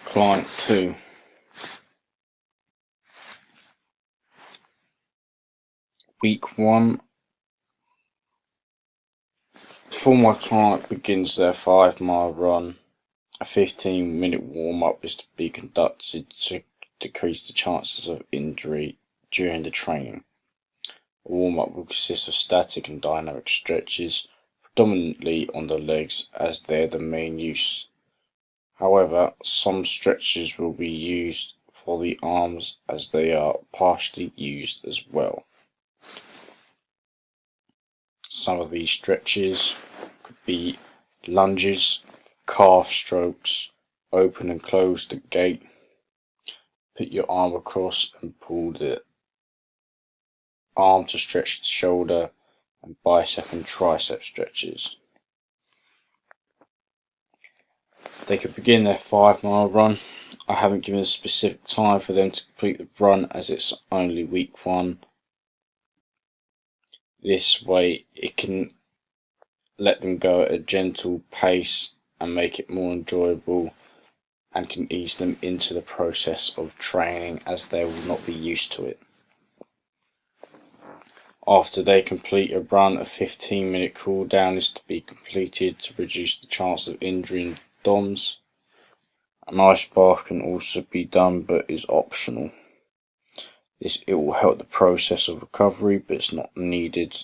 Client 2. Week 1. Before my client begins their 5-mile run, a 15-minute warm-up is to be conducted to decrease the chances of injury during the training. The warm-up will consist of static and dynamic stretches, predominantly on the legs as they're the main use. However, some stretches will be used for the arms as they are partially used as well. Some of these stretches could be lunges, calf strokes, open and close the gait, put your arm across and pull the arm to stretch the shoulder, and bicep and tricep stretches. They could begin their 5-mile run. I haven't given a specific time for them to complete the run as it's only week 1. This way it can let them go at a gentle pace and make it more enjoyable, and can ease them into the process of training as they will not be used to it. After they complete a run, a 15-minute cool down is to be completed to reduce the chance of injury in DOMS. An ice bath can also be done but is optional. It will help the process of recovery but it's not needed.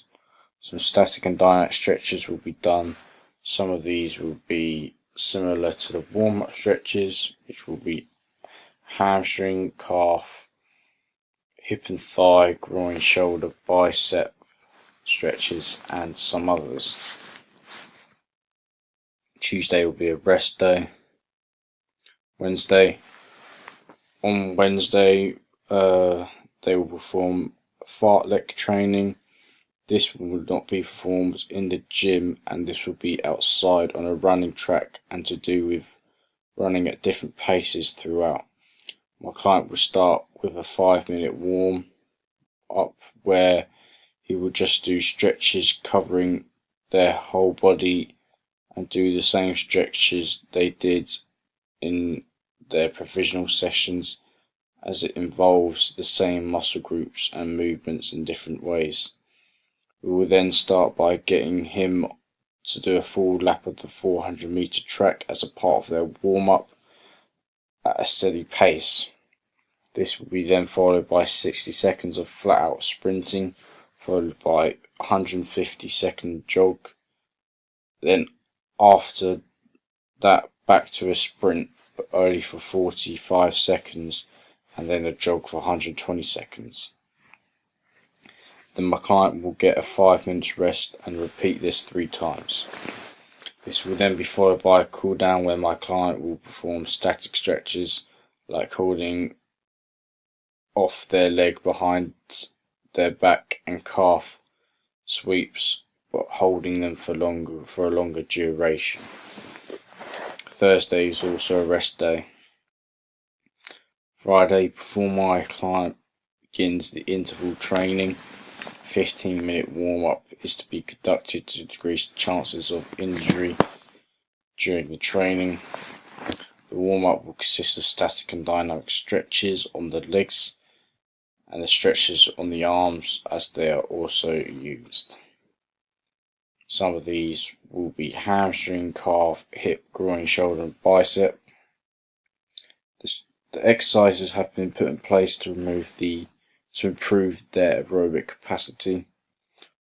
Some static and dynamic stretches will be done. Some of these will be similar to the warm-up stretches, which will be hamstring, calf, hip and thigh, groin, shoulder, bicep stretches, and some others. Tuesday will be a rest day. On Wednesday, they will perform fartlek training. This will not be performed in the gym, and this will be outside on a running track and to do with running at different paces throughout. My client will start with a 5-minute warm up where he will just do stretches covering their whole body and do the same stretches they did in their provisional sessions, as it involves the same muscle groups and movements in different ways. We will then start by getting him to do a full lap of the 400-meter track as a part of their warm-up at a steady pace. This will be then followed by 60 seconds of flat-out sprinting, followed by a 150-second jog. Then after that, back to a sprint, but only for 45 seconds, and then a jog for 120 seconds. Then my client will get a 5 minutes rest and repeat this 3 times. This will then be followed by a cool down where my client will perform static stretches like holding off their leg behind their back and calf sweeps, but holding them for a longer duration. Thursday is also a rest day. Friday, before my client begins the interval training, 15-minute warm-up is to be conducted to decrease the chances of injury during the training. The warm-up will consist of static and dynamic stretches on the legs and the stretches on the arms as they are also used. Some of these will be hamstring, calf, hip, groin, shoulder and bicep. The exercises have been put in place to improve their aerobic capacity.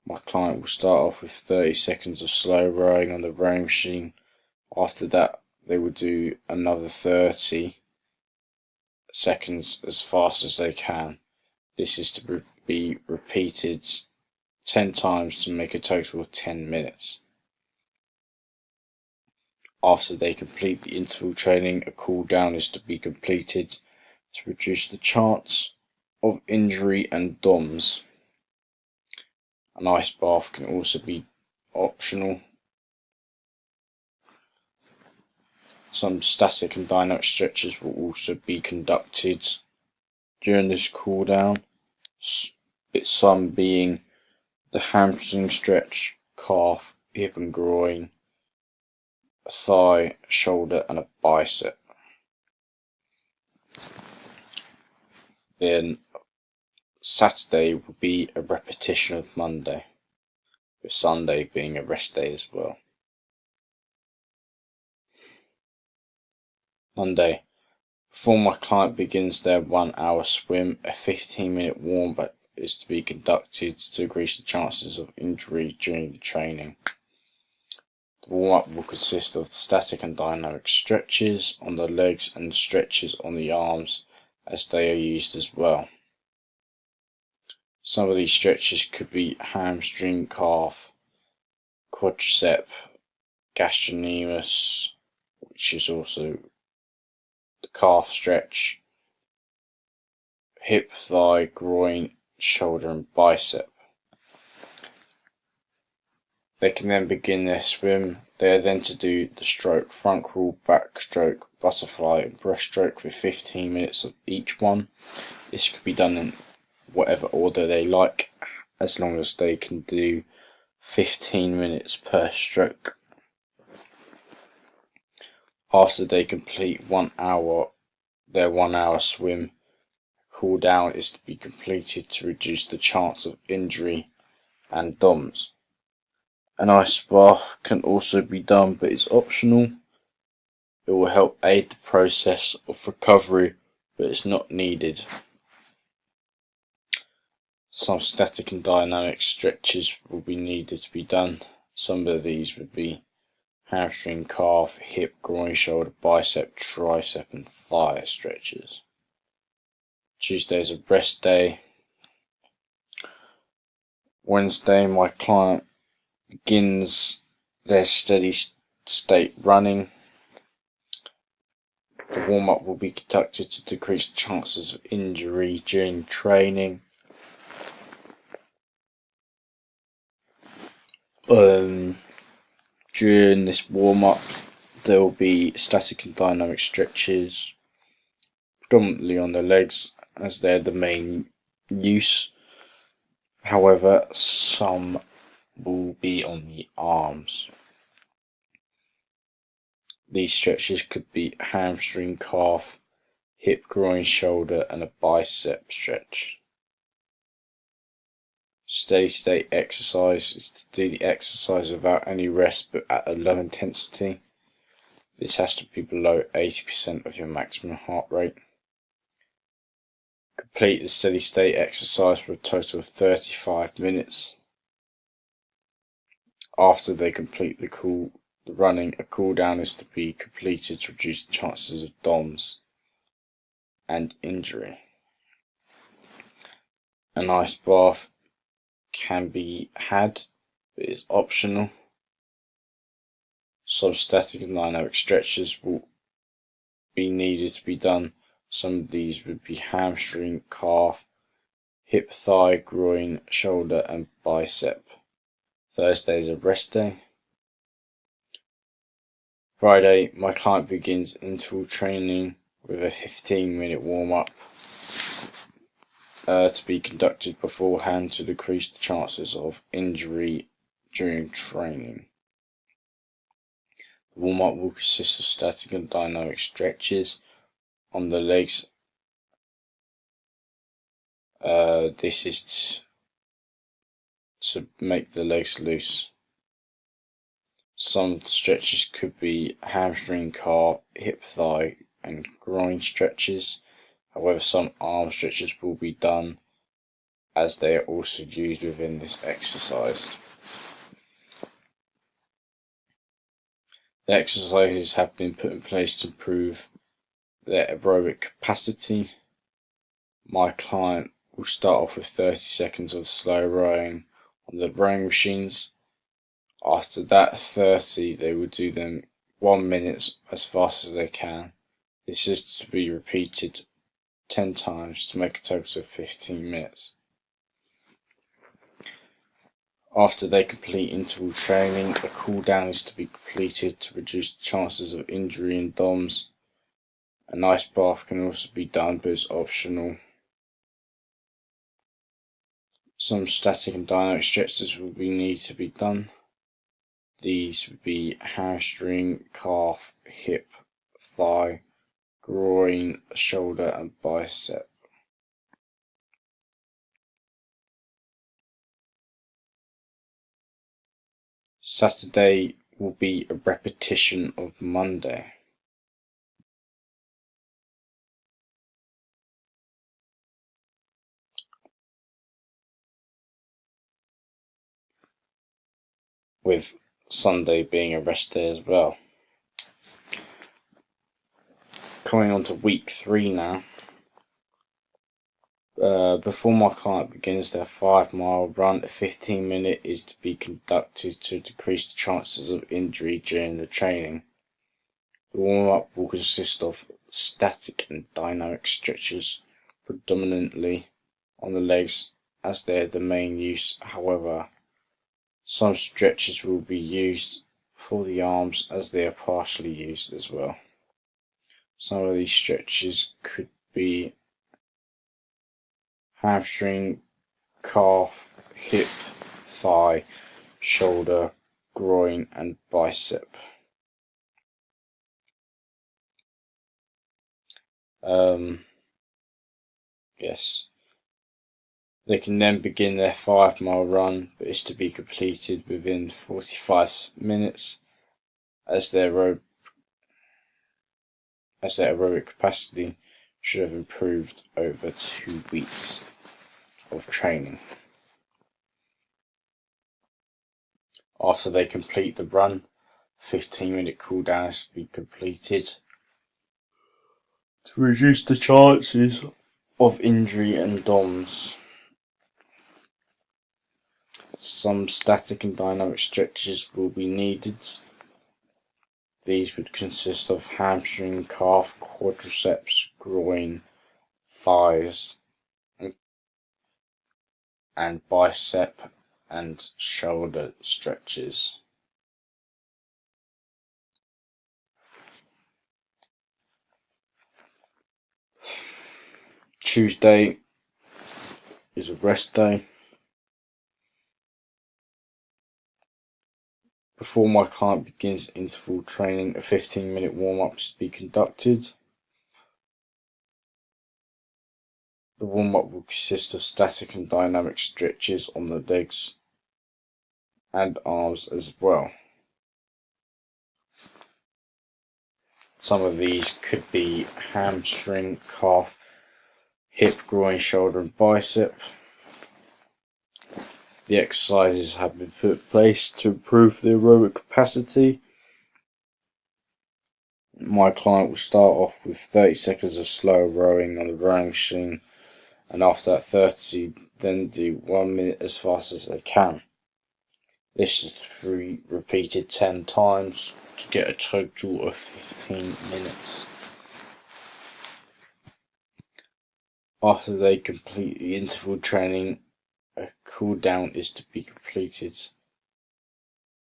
My client will start off with 30 seconds of slow rowing on the rowing machine. After that, they will do another 30 seconds as fast as they can. This is to be repeated 10 times to make a total of 10 minutes. After they complete the interval training, a cool down is to be completed to reduce the chance of injury and DOMS. An ice bath can also be optional. Some static and dynamic stretches will also be conducted during this cool down, some being the hamstring stretch, calf, hip and groin, a thigh, shoulder and a bicep. Then Saturday will be a repetition of Monday, with Sunday being a rest day as well. Monday, before my client begins their 1 hour swim, a 15-minute warm-up is to be conducted to decrease the chances of injury during the training. The warm-up will consist of static and dynamic stretches on the legs and stretches on the arms, as they are used as well. Some of these stretches could be hamstring, calf, quadricep, gastrocnemius, which is also the calf stretch, hip, thigh, groin, shoulder and bicep. They can then begin their swim. They are then to do the stroke, front crawl, backstroke, butterfly and breaststroke for 15 minutes of each one. This could be done in whatever order they like, as long as they can do 15 minutes per stroke. After they complete 1 hour, their 1 hour swim, cool down is to be completed to reduce the chance of injury and DOMS. An ice bath can also be done, but is optional. It will help aid the process of recovery, but it's not needed. Some static and dynamic stretches will be needed to be done. Some of these would be hamstring, calf, hip, groin, shoulder, bicep, tricep and thigh stretches. Tuesday is a rest day. Wednesday, my client begins their steady state running. The warm-up will be conducted to decrease the chances of injury during training. During this warm-up, there will be static and dynamic stretches, predominantly on the legs, as they're the main use. However, some will be on the arms. These stretches could be hamstring, calf, hip, groin, shoulder and a bicep stretch. Steady state exercise is to do the exercise without any rest but at a low intensity. This has to be below 80% of your maximum heart rate. Complete the steady state exercise for a total of 35 minutes. After they complete the running, a cool down is to be completed to reduce the chances of DOMS and injury. An ice bath can be had, but is optional. Some static and dynamic stretches will be needed to be done. Some of these would be hamstring, calf, hip, thigh, groin, shoulder and bicep. Thursday is a rest day. Friday, my client begins interval training with a 15-minute warm-up to be conducted beforehand to decrease the chances of injury during training. The warm-up will consist of static and dynamic stretches on the legs. This is to make the legs loose. Some stretches could be hamstring, calf, hip, thigh and groin stretches. However, some arm stretches will be done, as they are also used within this exercise. The exercises have been put in place to improve their aerobic capacity. My client will start off with 30 seconds of slow rowing on the rowing machines. After that 30, they will do them 1 minute as fast as they can. This is to be repeated 10 times to make a total of 15 minutes. After they complete interval training, a cool down is to be completed to reduce the chances of injury and DOMS. An ice bath can also be done, but is optional. Some static and dynamic stretches will need to be done. These would be hamstring, calf, hip, thigh, groin, shoulder and bicep. Saturday will be a repetition of Monday. With Sunday being a rest day as well. Coming on to week 3 now. Before my client begins their 5-mile run, a 15-minute is to be conducted to decrease the chances of injury during the training. The warm-up will consist of static and dynamic stretches, predominantly on the legs as they are the main use. However, some stretches will be used for the arms as they are partially used as well. Some of these stretches could be hamstring, calf, hip, thigh, shoulder, groin and bicep. Yes. They can then begin their 5-mile run, but is to be completed within 45 minutes as their aerobic capacity should have improved over 2 weeks of training. After they complete the run, 15-minute cool down is to be completed to reduce the chances of injury and DOMS. Some static and dynamic stretches will be needed. These would consist of hamstring, calf, quadriceps, groin, thighs, and bicep and shoulder stretches. Tuesday is a rest day. Before my client begins interval training, a 15-minute warm-up is to be conducted. The warm-up will consist of static and dynamic stretches on the legs and arms as well. Some of these could be hamstring, calf, hip, groin, shoulder and bicep. The exercises have been put in place to improve the aerobic capacity. My client will start off with 30 seconds of slow rowing on the rowing machine, and after that 30, then do 1 minute as fast as they can. This is to be repeated 10 times to get a total of 15 minutes. After they complete the interval training, a cool down is to be completed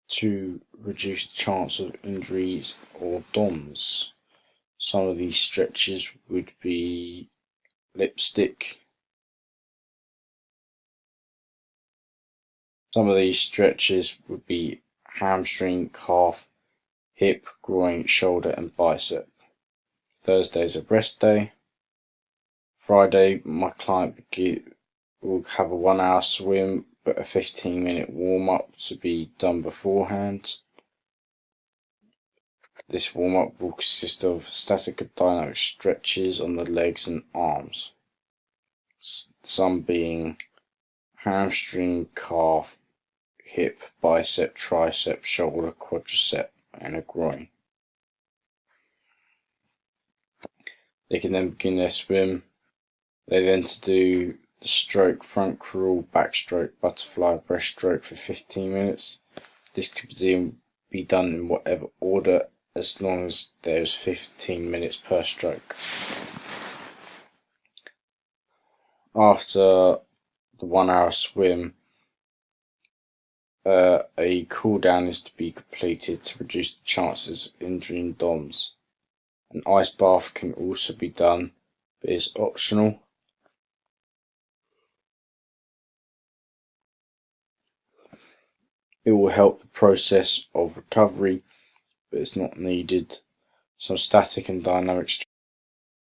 to reduce the chance of injuries or DOMS. Some of these stretches would be lipstick. Some of these stretches would be hamstring, calf, hip, groin, shoulder and bicep. Thursday is a rest day. Friday, my client will have a 1-hour swim, but a 15-minute warm-up to be done beforehand. This warm-up will consist of static and dynamic stretches on the legs and arms, some being hamstring, calf, hip, bicep, tricep, shoulder, quadricep and a groin. They can then begin their swim. They then to do the stroke, front crawl, backstroke, butterfly, breaststroke for 15 minutes. This could be done in whatever order, as long as there's 15 minutes per stroke. After the 1-hour swim, a cool down is to be completed to reduce the chances of injury and DOMS. An ice bath can also be done, but is optional. It will help the process of recovery, but it's not needed. Some static and dynamic